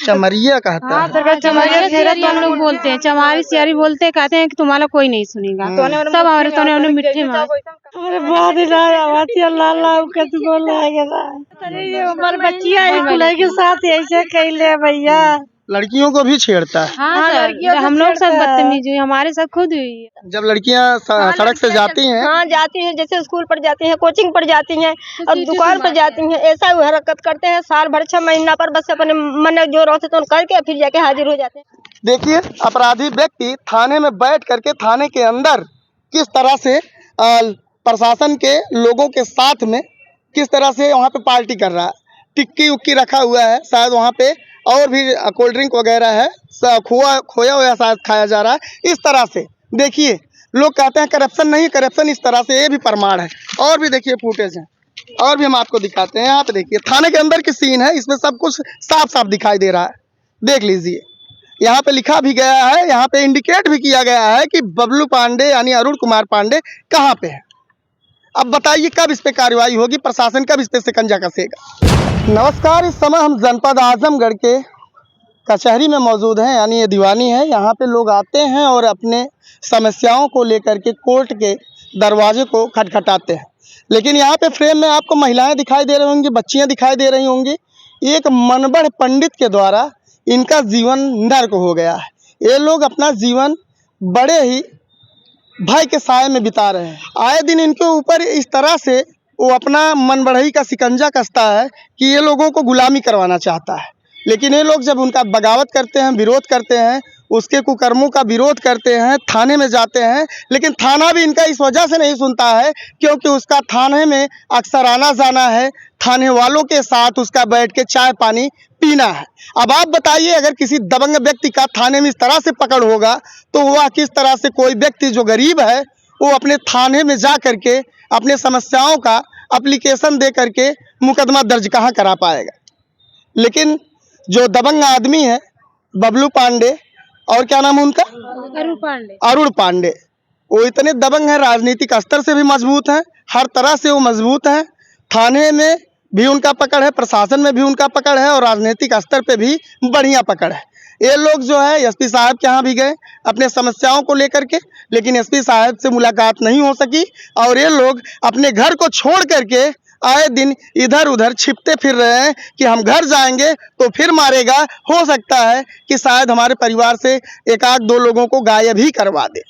चमरिया कहता हाँ है। सरकार चमारिया सियारी हम लोग बोलते हैं, चमारी सियारी बोलते हैं, कहते हैं कि तुम्हारा कोई नहीं सुनेगा। सब हमारे तो हमने मिट्टी में हमारे बच्चियां के साथ ऐसे कैले भैया। लड़कियों को भी छेड़ता है। हाँ सर, हम लोग सब बदतमीजी हमारे साथ खुद हुई है। जब लड़कियां सड़क से जाती हैं, हाँ जाती हैं, जैसे स्कूल पर जाती हैं, कोचिंग पर जाती हैं और दुकान पर जाती हैं, ऐसा हरकत करते हैं। साल भर 6 महीना पर बस अपने मन जो रहते तो करके फिर जाके हाजिर हो जाते हैं। देखिए अपराधी व्यक्ति थाने में बैठ करके थाने के अंदर किस तरह से प्रशासन के लोगों के साथ में किस तरह से वहाँ पे पार्टी कर रहा है। टिक्की उक्की रखा हुआ है, शायद वहाँ पे और भी कोल्ड ड्रिंक वगैरह है, खोया हुआ शायद खाया जा रहा है। इस तरह से देखिए लोग कहते हैं करप्शन नहीं, करप्शन इस तरह से ये भी प्रमाण है। और भी देखिए फुटेज है, और भी हम आपको दिखाते हैं। यहाँ पे देखिए थाने के अंदर की सीन है, इसमें सब कुछ साफ साफ दिखाई दे रहा है, देख लीजिए। यहाँ पे लिखा भी गया है, यहाँ पे इंडिकेट भी किया गया है कि बबलू पांडे यानी अरुण कुमार पांडे कहाँ पे है। अब बताइए कब इस पे कार्रवाई होगी, प्रशासन कब इस पे शिकंजा कसेगा। नमस्कार, इस समय हम जनपद आजमगढ़ के कचहरी में मौजूद हैं, यानी ये दीवानी है। यहाँ पे लोग आते हैं और अपने समस्याओं को लेकर के कोर्ट के दरवाजे को खटखटाते हैं। लेकिन यहाँ पे फ्रेम में आपको महिलाएं दिखाई दे रही होंगी, बच्चियाँ दिखाई दे रही होंगी। एक मनबड़ पंडित के द्वारा इनका जीवन नर्क हो गया है। ये लोग अपना जीवन बड़े ही भय के साए में बिता रहे हैं। आए दिन इनके ऊपर इस तरह से वो अपना मन बढ़ई का शिकंजा कसता है कि ये लोगों को गुलामी करवाना चाहता है। लेकिन ये लोग जब उनका बगावत करते हैं, विरोध करते हैं, उसके कुकर्मों का विरोध करते हैं, थाने में जाते हैं, लेकिन थाना भी इनका इस वजह से नहीं सुनता है क्योंकि उसका थाने में अक्सर आना जाना है, थाने वालों के साथ उसका बैठ के चाय पानी पीना है। अब आप बताइए, अगर किसी दबंग व्यक्ति का थाने में इस तरह से पकड़ होगा तो वह किस तरह से कोई व्यक्ति जो गरीब है वो अपने थाने में जा करके अपने समस्याओं का एप्लीकेशन दे करके मुकदमा दर्ज कहाँ करा पाएगा। लेकिन जो दबंग आदमी है बबलू पांडे, और क्या नाम है उनका, अरुण पांडे, वो इतने दबंग हैं, राजनीतिक स्तर से भी मजबूत हैं, हर तरह से वो मजबूत हैं। थाने में भी उनका पकड़ है, प्रशासन में भी उनका पकड़ है और राजनीतिक स्तर पे भी बढ़िया पकड़ है। ये लोग जो है एसपी साहब के यहाँ भी गए अपने समस्याओं को लेकर के, लेकिन एसपी साहब से मुलाकात नहीं हो सकी और ये लोग अपने घर को छोड़ करके आए दिन इधर उधर छिपते फिर रहे हैं कि हम घर जाएंगे तो फिर मारेगा, हो सकता है कि शायद हमारे परिवार से एक आध दो लोगों को गायब ही करवा दे।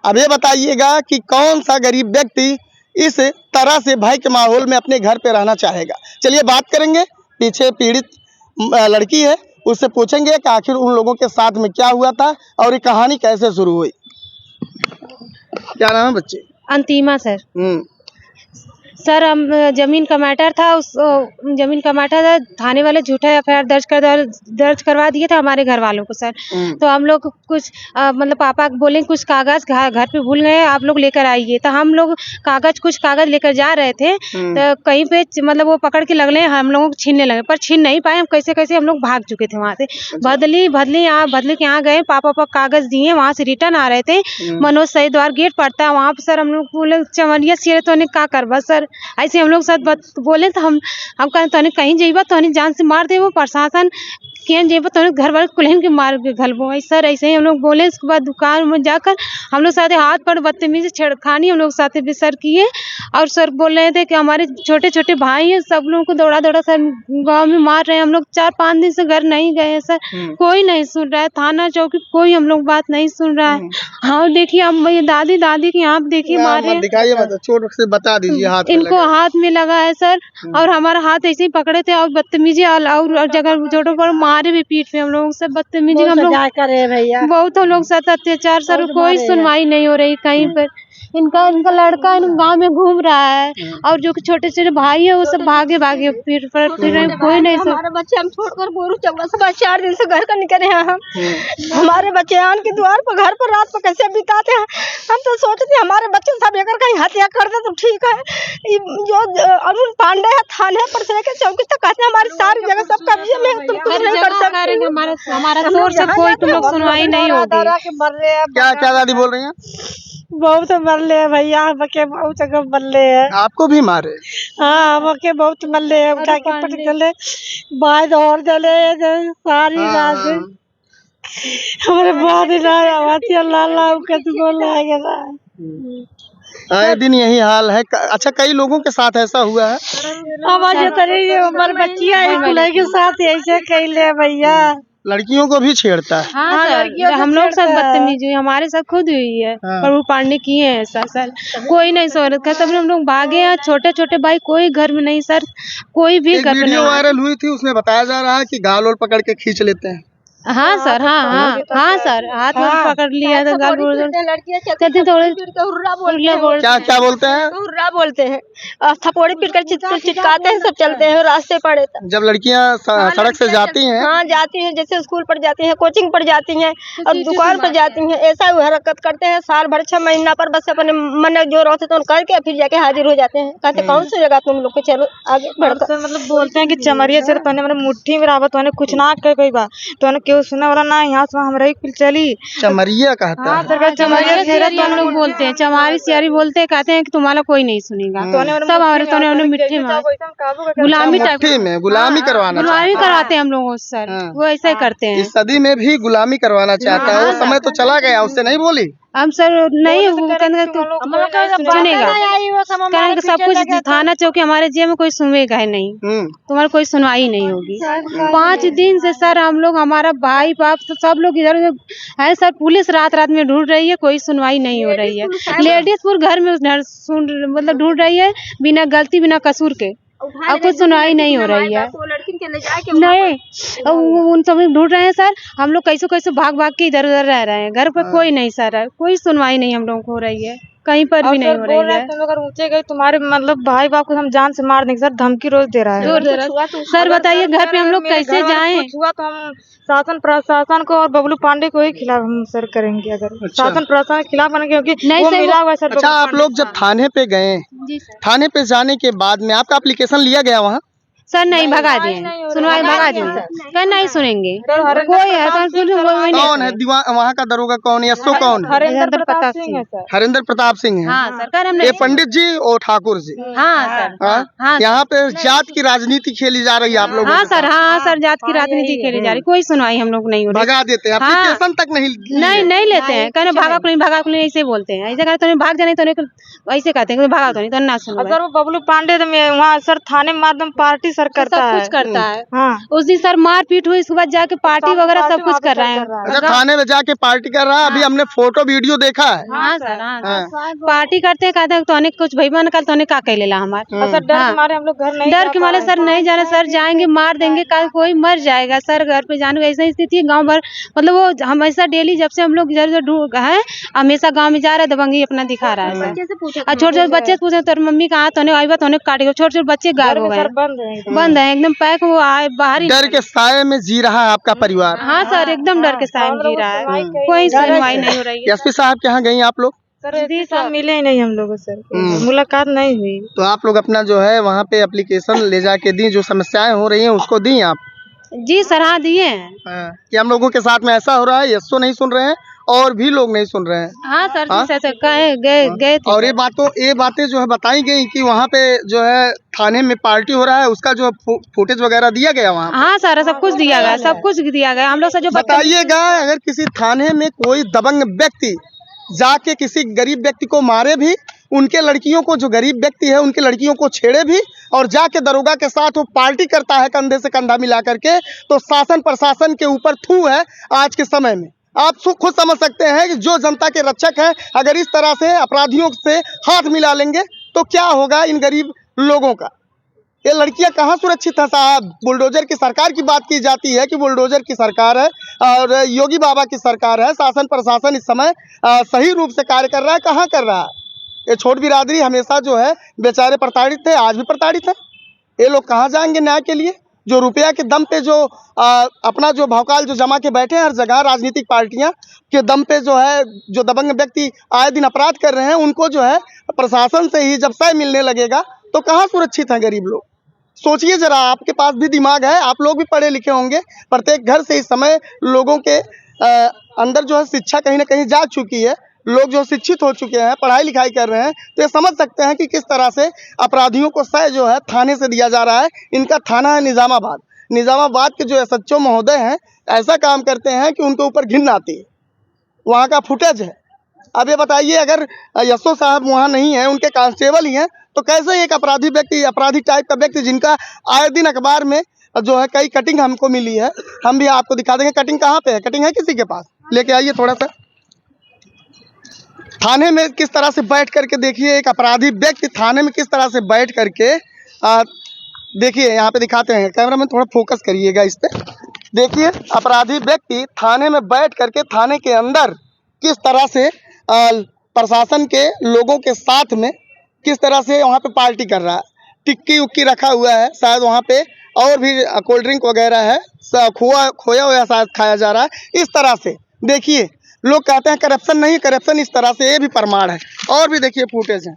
अब ये बताइएगा कि कौन सा गरीब व्यक्ति इस तरह से भय के माहौल में अपने घर पे रहना चाहेगा। चलिए बात करेंगे, पीछे पीड़ित लड़की है, उससे पूछेंगे कि आखिर उन लोगों के साथ में क्या हुआ था और ये कहानी कैसे शुरू हुई। क्या नाम है बच्चे? अंतिमा सर, हम जमीन का मैटर था, उस जमीन का मैटर था, थाने वाले झूठा एफआईआर दर्ज करवा दिए थे हमारे घर वालों को सर। तो हम लोग कुछ मतलब पापा बोले कुछ कागज घर पे भूल गए, आप लोग लेकर आइए। तो हम लोग कुछ कागज लेकर जा रहे थे, तो कहीं पे मतलब वो पकड़ के लगले, हम लोगों को छीनने लगे, पर छीन नहीं पाए। हम कैसे हम लोग भाग चुके थे वहाँ से। बदली के यहाँ गए, पापा कागज दिए, वहाँ से रिटर्न आ रहे थे। मनोज सही द्वार गेट पड़ता है वहाँ पे सर। हम लोग बोले चमरिया सियर तो क्या करवा सर, ऐसे हम लोग साथ बोले। तो हम कहें तो कहीं जेबा तो जान से मार दे, वो प्रशासन केन जेबा तो घर वाले कुल्हन के मार के घलबो सर, ऐसे ही हम लोग बोले। उसके बाद दुकान में जाकर हम लोग साथ हाथ पर बदतमीजी छेड़खानी हम लोग साथ भी सर किए। और सर बोल रहे थे कि हमारे छोटे छोटे भाई हैं, सब लोगों को दौड़ा सर गाँव में मार रहे हैं। हम लोग 4-5 दिन से घर नहीं गए सर, कोई नहीं सुन रहा है, थाना चौकी कोई हम लोग बात नहीं सुन रहा है। हाँ देखिए, हम दादी के यहाँ देखिए मारे, दिखाइए, छोट से बता दीजिए। हाथ इनको हाथ में लगा है सर, और हमारा हाथ ऐसे ही पकड़े थे और बदतमीजी और जगह जोड़ों पर मारे भी, पीठ पे हम लोग सब बदतमीजी, हम लोग बहुत हम लोग साथ अत्याचार सर, कोई सुनवाई नहीं हो रही कहीं पर। इनका लड़का गांव में घूम रहा है और जो छोटे छोटे भाई है वो सब भागे फिर कोई नहीं। हमारे बच्चे हम छोड़कर बोरू चौका से 4 दिन से घर का निकले हैं। हम हमारे बच्चे आन के द्वार पर घर पर रात को कैसे बिताते हैं। हम तो सोचते थे हमारे बच्चे सब अगर कहीं हत्या कर दे तो ठीक है। जो अरुण पांडे है थाने पर से लेकर चौकी तक कहते हैं हमारी सारी जगह सब कब्जे में, तुम कुछ नहीं कर सकते। हमारा जोर से कोई तुम लोग सुनवाई नहीं होगी। क्या दादी बोल रही हैं? बहुत मरले है भैया, हमके बहुत जगह मरले है। आपको भी मारे? हाँ, हमके बहुत मरले है, उठा के पट गले, बाय दौड़ दले सारी रात हाँ। हमारे बाद आवाज़ लाला कत बोल लगा। आए दिन यही हाल है। अच्छा, कई लोगों के साथ ऐसा हुआ है? हमारे तरह हमारे बच्चियां स्कूल के साथ ऐसे कैले भैया। लड़कियों को भी छेड़ता है? हाँ हाँ, सर, लड़कियों से हम लोग सब छेड़ता है। बदतमीजी हुई, हमारे साथ खुद हुई है। हाँ। पर वो पांडे किए हैं ऐसा सर, कोई नहीं सो रखा, सब हम लोग भागे हैं, छोटे छोटे भाई कोई घर में नहीं सर, कोई भी एक घर में वीडियो नहीं। वायरल हुई थी, उसमें बताया जा रहा है कि गाल और पकड़ के खींच लेते हैं। हाँ सर, हाँ सर, हाथ में पकड़ लिया तो गाल कहते थोड़े क्या क्या बोलते हैं? हुर्रा बोलते हैं और थपोड़ी पीट कर चिटकाते हैं, सब चलते हैं रास्ते पड़े तक। जब लड़कियां सड़क से जाती हैं? हाँ जाती हैं, जैसे स्कूल पर जाती हैं, कोचिंग पर जाती हैं और दुकान पर जाती हैं, ऐसा हरकत करते हैं। साल भर 6 महीना पर बस अपने मन जो रहते तो करके फिर जाके हाजिर हो जाते हैं। कहते कौन सी जगह तुम लोग को, चलो आगे बढ़कर मतलब बोलते हैं कि चमरिया से तोने मतलब मुट्ठी में रावत तोने कुछ ना कह कोई बात तोने क्यों सुना वाला ना, यहाँ से हमरा ही चली। चमरिया कहता हाँ है? सरकार चमरिया सियारी हम लोग बोलते हैं, चमारी सियारी बोलते हैं, कहते हैं कि तुम्हारा कोई नहीं सुनेगा। सब हमारे तो हमने मिट्टी में गुलामी टाइप मुट्ठी में गुलामी करवाना गुलामी चाहता है। कराते हैं हम लोगों से सर, हाँ। वो ऐसा ही करते हैं। इस सदी में भी गुलामी करवाना चाहता है। वो समय तो चला गया, उससे नहीं बोली? हम सर नहीं, वो कहने का सुनेगा, कहने का सब कुछ थाना चौकी हमारे जेल में कोई सुनेगा ही नहीं, तुम्हारी कोई सुनवाई नहीं होगी। 5 दिन से सर हम लोग, हमारा भाई बाप सब लोग इधर उधर है सर, पुलिस रात रात में ढूंढ रही है, कोई सुनवाई नहीं हो रही है। लेडीज पूरे घर में मतलब ढूंढ रही है, बिना गलती बिना कसूर के, अब कुछ सुनवाई नहीं हो रही है। नहीं, उन सब ढूंढ रहे हैं सर, हम लोग कैसे कैसे भाग भाग के इधर उधर रह रहे हैं, घर पर कोई नहीं सर, कोई सुनवाई नहीं हम लोगों को हो रही है, कहीं पर भी नहीं हो रही है। तुम लोग अगर ऊंचे गए तुम्हारे मतलब भाई बाप को हम जान से मार देंगे सर, धमकी रोज दे रहा है। सर बताइए घर पे हम लोग कैसे जाएं? कुछ हुआ तो हम शासन प्रशासन को और बबलू पांडे को ही खिलाफ हम सर करेंगे, अगर शासन प्रशासन के खिलाफ बनेंगे क्योंकि नहीं वो सर, मिला हुआ है सर। अच्छा, आप लोग जब थाने पे गए, जी सर, थाने पे जाने के बाद में आपका एप्लीकेशन लिया गया वहाँ? सर नहीं भगा दिए, सुनवाई भगा दिए, सर नहीं सुनेंगे कोई है कौन है वहाँ का दरोगा? कौन है? एसओ कौन है? हरेंद्र प्रताप सिंह है सर। हरेंद्र प्रताप सिंह है? हाँ सर, कर हमने ये पंडित जी और ठाकुर जी? हाँ सर, हाँ? हाँ यहाँ पे जात की राजनीति खेली जा रही है आप लोगों हाँ के सर, साथ? हाँ सर, जात की राजनीति खेली जा रही, कोई सुनवाई हम लोग नहीं हो रही। भगा देते हैं, हाँ। एप्लीकेशन तक नहीं लेते हैं, कहने भागा को नहीं ऐसे बोलते हैं, ऐसे कहते हैं भाग जाने तो ऐसे कहते हैं भागा तो नहीं तो ना सुनो। सर वो बबलू पांडे तो वहाँ सर थाने माध्यम पार्टी सर करता सब है, कुछ करता है। हाँ। उस दिन सर मारपीट हुई, उसके बाद जाके पार्टी वगैरह सब कुछ कर रहे हैं। अच्छा, थाने में जाके पार्टी कर रहा है? अभी हमने फोटो वीडियो देखा है। हाँ सर, हाँ पार्टी करते हैं, कहते हैं तोने कुछ भाई बन कल तोने का कह लेला हमारे सर डर के मारे हम लोग घर नहीं डर के मारे सर नहीं जाने, सर जाएंगे मार देंगे, कल कोई मर जाएगा सर, घर पे जाने ऐसी स्थिति है गाँव भर, मतलब वो हमेशा डेली जब से हम लोग इधर उधर है, हमेशा गाँव में जा रहा है, दबंगी अपना दिखा रहा है सर। और छोटे छोटे बच्चे पूछे तेरी मम्मी कहाँ, तोने आई बात तोने काटेगा, छोटे छोटे बच्चे गायब हो गए, बंद है एकदम पैक, वो आए बाहर ही। डर के साए में जी रहा है आपका परिवार? हाँ सर, एकदम डर के साथ जी रहा है, कोई सुनवाई नहीं हो रही है। एसपी साहब के यहाँ गई आप लोग? सर मिले ही नहीं हम लोग सर, मुलाकात नहीं हुई। तो आप लोग अपना जो है वहाँ पे एप्लीकेशन ले जाके दी, जो समस्याएं हो रही हैं उसको दी आप? जी सर, हाँ दिए हैं। कि हम लोगों के साथ में ऐसा हो रहा है, एसओ नहीं सुन रहे हैं और भी लोग नहीं सुन रहे हैं? हाँ सर, गए थे। और ये बातें जो है बताई गई कि वहाँ पे जो है थाने में पार्टी हो रहा है, उसका जो फुटेज वगैरह दिया गया वहाँ? हाँ सर, सब कुछ दिया गया, सब कुछ दिया गया। हम लोग से जो बताइएगा, अगर किसी थाने में कोई दबंग व्यक्ति जाके किसी गरीब व्यक्ति को मारे भी, उनके लड़कियों को, जो गरीब व्यक्ति है उनके लड़कियों को छेड़े भी, और जाके दरोगा के साथ वो पार्टी करता है कंधे से कंधा मिला करके, तो शासन प्रशासन के ऊपर थू है आज के समय में। आप खुद समझ सकते हैं कि जो जनता के रक्षक हैं, अगर इस तरह से अपराधियों से हाथ मिला लेंगे तो क्या होगा इन गरीब लोगों का। ये लड़कियां कहाँ सुरक्षित है साहब? बुलडोजर की सरकार की बात की जाती है कि बुलडोजर की सरकार है और योगी बाबा की सरकार है, शासन प्रशासन इस समय सही रूप से कार्य कर रहा है, कहाँ कर रहा है? ये छोट बिरादरी हमेशा जो है बेचारे प्रताड़ित थे, आज भी प्रताड़ित है। ये लोग कहाँ जाएंगे न्याय के लिए? जो रुपया के दम पे जो अपना जो भौकाल जो जमा के बैठे हैं हर जगह, राजनीतिक पार्टियां के दम पे जो है, जो दबंग व्यक्ति आए दिन अपराध कर रहे हैं, उनको जो है प्रशासन से ही जब सह मिलने लगेगा तो कहाँ सुरक्षित हैं गरीब लोग? सोचिए जरा, आपके पास भी दिमाग है, आप लोग भी पढ़े लिखे होंगे। प्रत्येक घर से इस समय लोगों के अंदर जो है शिक्षा कहीं ना कहीं जा चुकी है, लोग जो शिक्षित हो चुके हैं, पढ़ाई लिखाई कर रहे हैं, तो ये समझ सकते हैं कि किस तरह से अपराधियों को सह जो है थाने से दिया जा रहा है। इनका थाना है निज़ामाबाद। निज़ामाबाद के जो एसएचओ महोदय हैं, ऐसा काम करते हैं कि उनके ऊपर घिन आती है। वहाँ का फुटेज है। अब ये बताइए, अगर एसओ साहब वहाँ नहीं है, उनके कांस्टेबल ही हैं, तो कैसे एक अपराधी व्यक्ति, अपराधी टाइप का व्यक्ति, जिनका आए दिन अखबार में जो है कई कटिंग हमको मिली है, हम भी आपको दिखा देंगे। कटिंग कहाँ पे है? कटिंग है किसी के पास? लेके आइए थोड़ा सा। थाने में किस तरह से बैठ करके देखिए, एक अपराधी व्यक्ति थाने में किस तरह से बैठ करके देखिए, यहाँ पे दिखाते हैं। कैमरा में थोड़ा फोकस करिएगा इस पे। देखिए, अपराधी व्यक्ति थाने में बैठ करके थाने के अंदर किस तरह से प्रशासन के लोगों के साथ में किस तरह से वहाँ पे पार्टी कर रहा है। टिक्की उक्की रखा हुआ है, शायद वहाँ पे और भी कोल्ड ड्रिंक वगैरह है, खोया हुआ शायद खाया जा रहा है। इस तरह से देखिए, लोग कहते हैं करप्शन नहीं, करप्शन इस तरह से, ये भी प्रमाण है। और भी देखिए फुटेज है,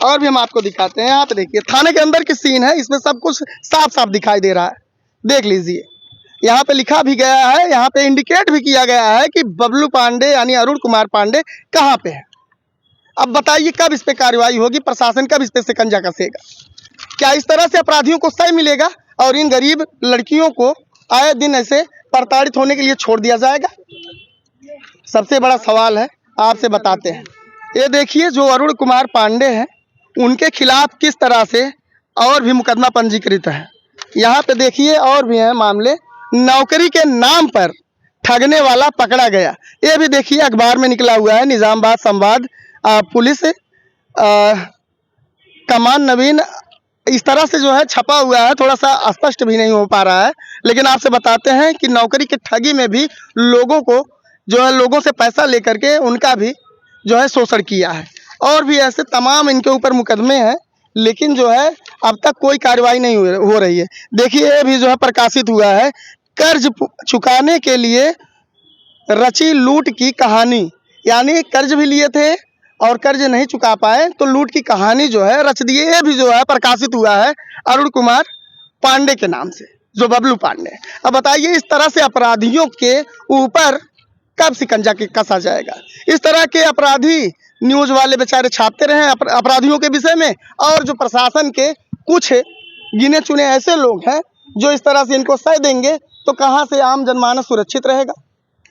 और भी हम आपको दिखाते हैं। यहाँ पे देखिए थाने के अंदर की सीन है, इसमें सब कुछ साफ साफ दिखाई दे रहा है। देख लीजिए, यहाँ पे लिखा भी गया है, यहाँ पे इंडिकेट भी किया गया है कि बबलू पांडे यानी अरुण कुमार पांडे कहाँ पे है। अब बताइए कब इस पे कार्रवाई होगी? प्रशासन कब इस पे शिकंजा कसेगा? क्या इस तरह से अपराधियों को सही मिलेगा और इन गरीब लड़कियों को आए दिन ऐसे प्रताड़ित होने के लिए छोड़ दिया जाएगा? सबसे बड़ा सवाल है, आपसे बताते हैं। ये देखिए, जो अरुण कुमार पांडे हैं, उनके खिलाफ किस तरह से और भी मुकदमा पंजीकृत है। यहाँ पे देखिए और भी हैं मामले। नौकरी के नाम पर ठगने वाला पकड़ा गया, ये भी देखिए अखबार में निकला हुआ है। निज़ामाबाद संवाद पुलिस कमान नवीन, इस तरह से जो है छपा हुआ है, थोड़ा सा स्पष्ट भी नहीं हो पा रहा है, लेकिन आपसे बताते हैं कि नौकरी की ठगी में भी लोगों को जो है, लोगों से पैसा लेकर के उनका भी जो है शोषण किया है। और भी ऐसे तमाम इनके ऊपर मुकदमे हैं, लेकिन जो है अब तक कोई कार्रवाई नहीं हो रही है। देखिए, ये भी जो है प्रकाशित हुआ है, कर्ज चुकाने के लिए रची लूट की कहानी, यानी कर्ज भी लिए थे और कर्ज नहीं चुका पाए तो लूट की कहानी जो है रच दिए। ये भी जो है प्रकाशित हुआ है अरुण कुमार पांडे के नाम से, जो बबलू पांडे। अब बताइए, इस तरह से अपराधियों के ऊपर कब शिकंजा कसा जाएगा? इस तरह के अपराधी न्यूज़ वाले बेचारे छापते रहे अपराधियों के विषय में, और जो प्रशासन के कुछ गिने चुने ऐसे लोग हैं जो इस तरह से इनको सह देंगे, तो कहाँ से आम जनमानस सुरक्षित रहेगा?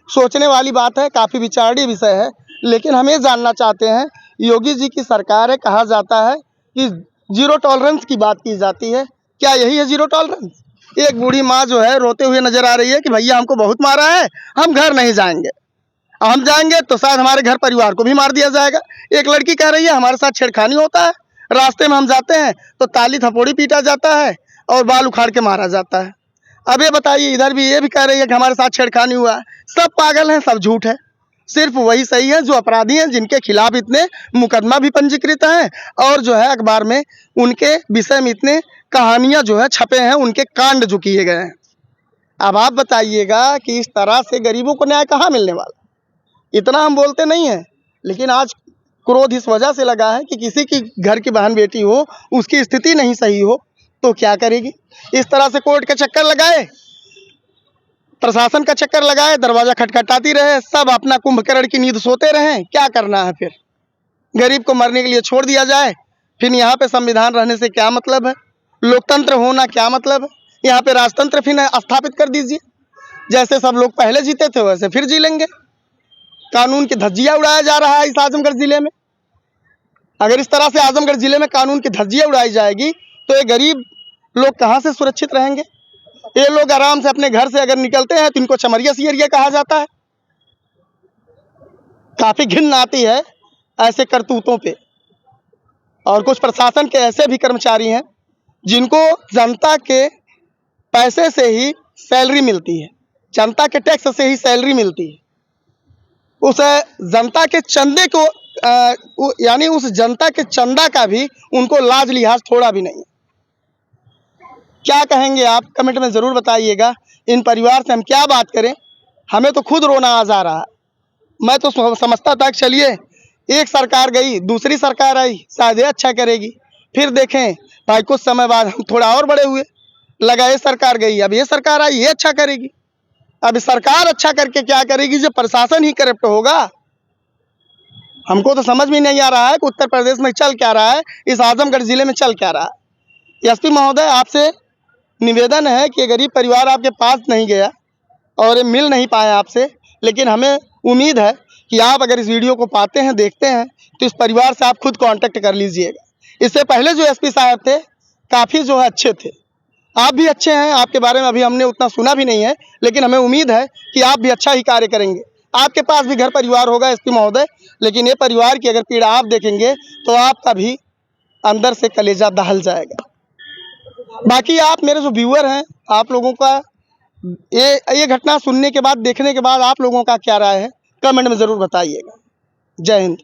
सोचने वाली बात है, काफ़ी विचारणीय विषय है। लेकिन हम ये जानना चाहते हैं, योगी जी की सरकार है, कहा जाता है कि जीरो टॉलरेंस की बात की जाती है, क्या यही है जीरो टॉलरेंस? एक बूढ़ी माँ जो है रोते हुए नजर आ रही है कि भैया हमको बहुत मारा है, हम घर नहीं जाएंगे, हम जाएंगे तो शायद हमारे घर परिवार को भी मार दिया जाएगा। एक लड़की कह रही है हमारे साथ छेड़खानी होता है, रास्ते में हम जाते हैं तो ताली थपोड़ी पीटा जाता है और बाल उखाड़ के मारा जाता है। अब ये बताइए, इधर भी ये भी कह रही है कि हमारे साथ छेड़खानी हुआ है। सब पागल हैं, सब झूठ है। सिर्फ वही सही है जो अपराधी हैं, जिनके खिलाफ इतने मुकदमा भी पंजीकृत हैं और जो है अखबार में उनके विषय में इतने कहानियां जो है छपे हैं, उनके कांड जो किए गए हैं। अब आप बताइएगा कि इस तरह से गरीबों को न्याय कहाँ मिलने वाला? इतना हम बोलते नहीं हैं, लेकिन आज क्रोध इस वजह से लगा है कि किसी की घर की बहन बेटी हो, उसकी स्थिति नहीं सही हो तो क्या करेगी? इस तरह से कोर्ट का चक्कर लगाए, प्रशासन का चक्कर लगाए, दरवाजा खटखटाती रहे, सब अपना कुंभकर्ण की नींद सोते रहें। क्या करना है फिर? गरीब को मरने के लिए छोड़ दिया जाए, फिर यहाँ पे संविधान रहने से क्या मतलब है? लोकतंत्र होना क्या मतलब है? यहाँ पे राजतंत्र फिर स्थापित कर दीजिए। जैसे सब लोग पहले जीते थे वैसे फिर जी लेंगे। कानून की धज्जियां उड़ाया जा रहा है इस आजमगढ़ जिले में। अगर इस तरह से आजमगढ़ जिले में कानून की धज्जियां उड़ाई जाएगी तो ये गरीब लोग कहाँ से सुरक्षित रहेंगे? ये लोग आराम से अपने घर से अगर निकलते हैं तो इनको चमरिया सियरिया कहा जाता है। काफी घिन आती है ऐसे करतूतों पे। और कुछ प्रशासन के ऐसे भी कर्मचारी हैं जिनको जनता के पैसे से ही सैलरी मिलती है, जनता के टैक्स से ही सैलरी मिलती है। उस जनता के चंदे को यानी उस जनता के चंदा का भी उनको लाज लिहाज थोड़ा भी नहीं। क्या कहेंगे आप? कमेंट में ज़रूर बताइएगा। इन परिवार से हम क्या बात करें, हमें तो खुद रोना आ जा रहा है। मैं तो समझता था कि चलिए एक सरकार गई, दूसरी सरकार आई, शायद ये अच्छा करेगी। फिर देखें भाई कुछ समय बाद हम थोड़ा और बड़े हुए, लगा ये सरकार गई, अब ये सरकार आई, ये अच्छा करेगी। अब सरकार अच्छा करके क्या करेगी जब प्रशासन ही करप्ट होगा? हमको तो समझ में नहीं आ रहा है कि उत्तर प्रदेश में चल क्या रहा है, इस आजमगढ़ ज़िले में चल क्या रहा है। एसपी महोदय, आपसे निवेदन है कि गरीब परिवार आपके पास नहीं गया और ये मिल नहीं पाया आपसे, लेकिन हमें उम्मीद है कि आप अगर इस वीडियो को पाते हैं, देखते हैं, तो इस परिवार से आप खुद कांटेक्ट कर लीजिएगा। इससे पहले जो एसपी साहब थे काफ़ी जो है अच्छे थे, आप भी अच्छे हैं, आपके बारे में अभी हमने उतना सुना भी नहीं है, लेकिन हमें उम्मीद है कि आप भी अच्छा ही कार्य करेंगे। आपके पास भी घर परिवार होगा एसपी महोदय, लेकिन ये परिवार की अगर पीड़ा आप देखेंगे तो आपका भी अंदर से कलेजा दहल जाएगा। बाकी आप मेरे जो व्यूअर हैं, आप लोगों का ये घटना सुनने के बाद, देखने के बाद आप लोगों का क्या राय है, कमेंट में ज़रूर बताइएगा। जय हिंद।